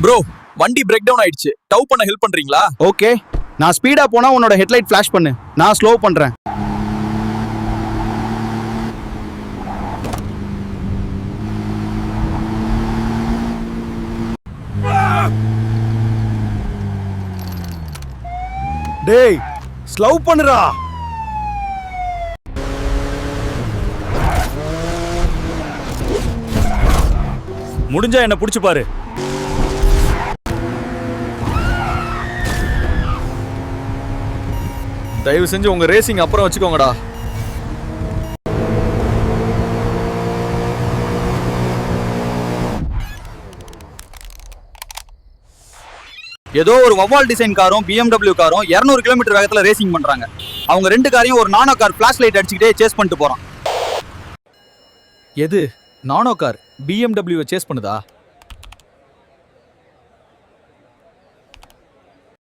Bro வண்டி break down ஆயிடுச்சு. Tau பண்ண ஹெல்ப் பண்றீங்களா? ஓகே, நான் ஸ்பீடா போனா உன்னோட ஹெட்லைட் ஃபிளாஷ் பண்ணு, நான் ஸ்லோ பண்றேன். டேய் ஸ்லோ பண்ணுடா. முடிஞ்சா என்ன புடிச்சு பாரு. தயவு செஞ்சு உங்க ரேசிங் அப்புறம் வச்சுக்கோங்கடா. ஏதோ ஒரு வவால் டிசைன் காரும் BMW காரும் 200 கிலோமீட்டர் வேகத்துல ரேசிங் பண்றாங்க. அவங்க ரெண்டு காரையும் ஒரு நானோ கார் ஃபிளாஷ் லைட் அடிச்சுக்கிட்டே சேஸ் பண்ணிட்டு போறான். எது நானோ கார் BMW சேஸ் பண்ணுதா?